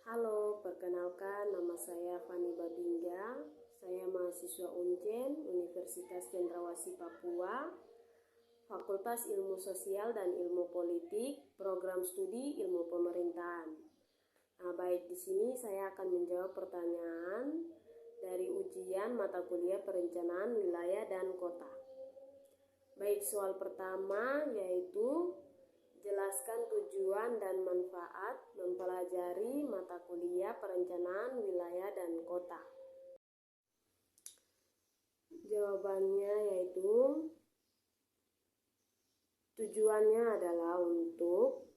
Halo, perkenalkan nama saya Fani Babingga. Saya mahasiswa Unjen, Universitas Cendrawasih Papua, Fakultas Ilmu Sosial dan Ilmu Politik, Program Studi Ilmu Pemerintahan. Baik, di sini saya akan menjawab pertanyaan dari ujian mata kuliah Perencanaan Wilayah dan Kota. Baik, soal pertama yaitu jelaskan tujuan dan manfaat mempelajari mata kuliah Perencanaan Wilayah dan Kota. Jawabannya yaitu tujuannya adalah untuk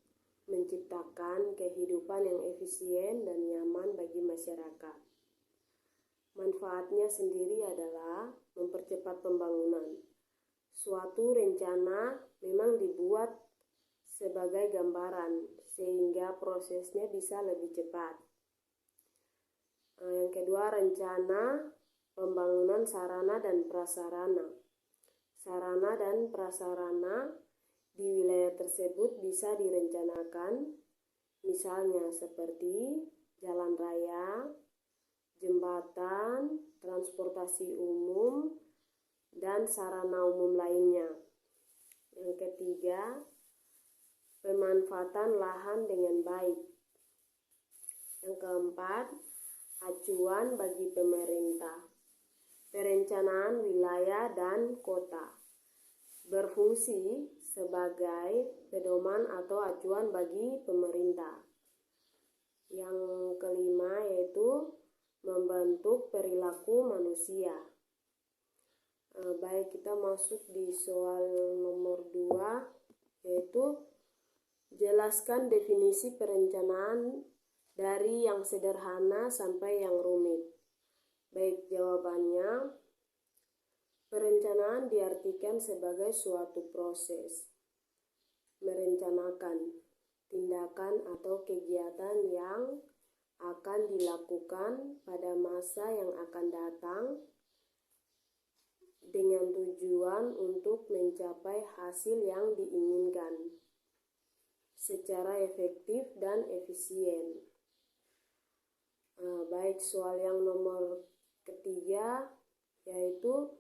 menciptakan kehidupan yang efisien dan nyaman bagi masyarakat. Manfaatnya sendiri adalah mempercepat pembangunan. Suatu rencana memang dibuat sebagai gambaran sehingga prosesnya bisa lebih cepat. Yang kedua, rencana pembangunan sarana dan prasarana. Sarana dan prasarana di wilayah tersebut bisa direncanakan, misalnya seperti jalan raya, jembatan, transportasi umum, dan sarana umum lainnya. Yang ketiga, pemanfaatan lahan dengan baik. Yang keempat, acuan bagi pemerintah. Perencanaan wilayah dan kota berfungsi sebagai pedoman atau acuan bagi pemerintah. Yang kelima yaitu membentuk perilaku manusia. Baik, kita masuk di soal nomor 2 yaitu jelaskan definisi perencanaan dari yang sederhana sampai yang rumit. Baik, jawabannya, perencanaan diartikan sebagai suatu proses merencanakan tindakan atau kegiatan yang akan dilakukan pada masa yang akan datang dengan tujuan untuk mencapai hasil yang diinginkan secara efektif dan efisien. Baik, soal yang nomor ketiga yaitu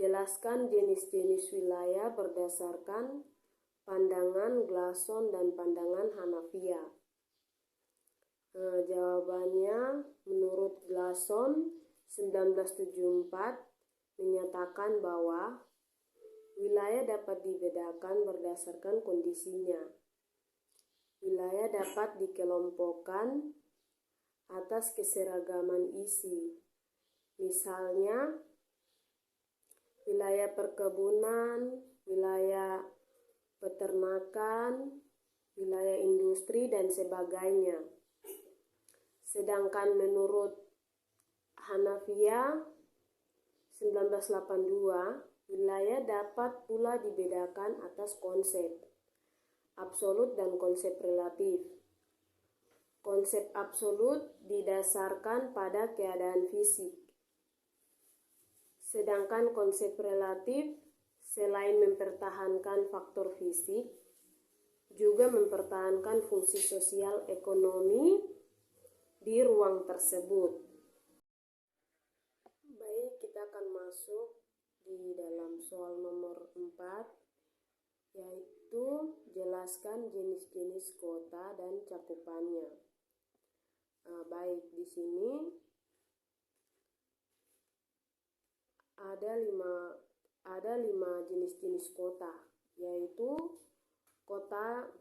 jelaskan jenis-jenis wilayah berdasarkan pandangan Glasson dan pandangan Hanafiya. Jawabannya, menurut Glasson 1974 menyatakan bahwa wilayah dapat dibedakan berdasarkan kondisinya. Wilayah dapat dikelompokkan atas keseragaman isi. Misalnya, wilayah perkebunan, wilayah peternakan, wilayah industri, dan sebagainya. Sedangkan menurut Hanafiya 1982, wilayah dapat pula dibedakan atas konsep absolut dan konsep relatif. Konsep absolut didasarkan pada keadaan fisik. Sedangkan konsep relatif selain mempertahankan faktor fisik, juga mempertahankan fungsi sosial ekonomi di ruang tersebut. Baik, kita akan masuk di dalam soal nomor 4, yaitu jelaskan jenis-jenis kota dan cakupannya. Baik, di sini ada lima jenis-jenis kota, yaitu kota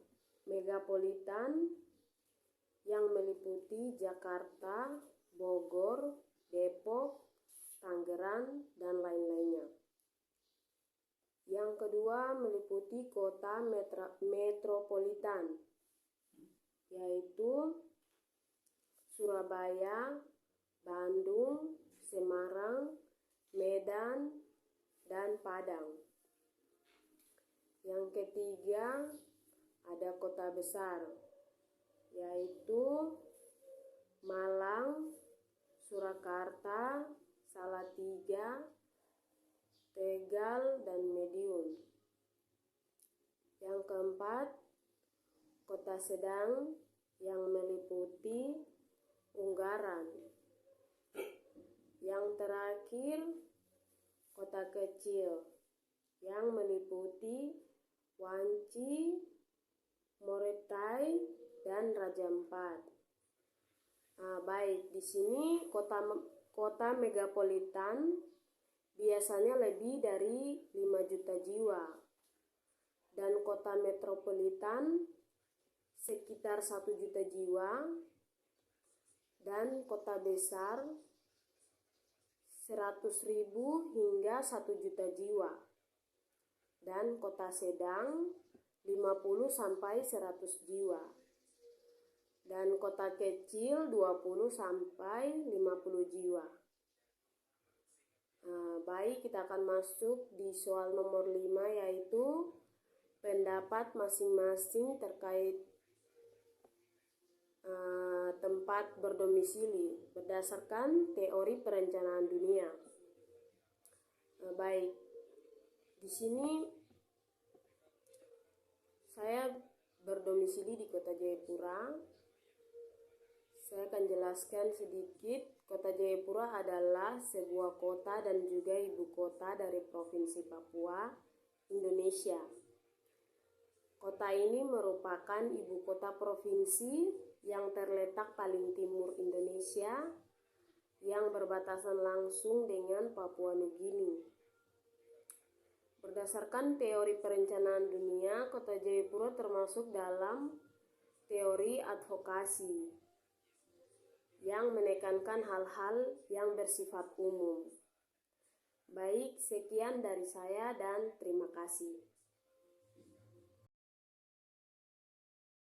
megapolitan yang meliputi Jakarta, Bogor, Depok, Tangerang, dan lain-lainnya. Yang kedua meliputi kota metropolitan, yaitu Surabaya, Bandung, Semarang, Medan, dan Padang. Yang ketiga ada kota besar, yaitu Malang, Surakarta, Salatiga, Tegal, dan Madiun. Yang keempat, kota sedang yang meliputi Ungaran. Yang terakhir, kota kecil yang meliputi Wanci, Moretai, dan Raja Ampat. Baik, di sini kota megapolitan biasanya lebih dari 5 juta jiwa, dan kota metropolitan sekitar 1 juta jiwa, dan kota besar 100.000 hingga 1 juta jiwa, dan kota sedang 50 sampai 100 jiwa, dan kota kecil 20 sampai 50 jiwa. Baik, kita akan masuk di soal nomor 5, yaitu pendapat masing-masing terkait tempat berdomisili berdasarkan teori perencanaan dunia. Baik, di sini saya berdomisili di Kota Jayapura. Saya akan jelaskan sedikit. Kota Jayapura adalah sebuah kota dan juga ibu kota dari Provinsi Papua, Indonesia. Kota ini merupakan ibu kota provinsi yang terletak paling timur Indonesia, yang berbatasan langsung dengan Papua Nugini. Berdasarkan teori perencanaan dunia, Kota Jayapura termasuk dalam teori advokasi yang menekankan hal-hal yang bersifat umum. Baik, sekian dari saya dan terima kasih.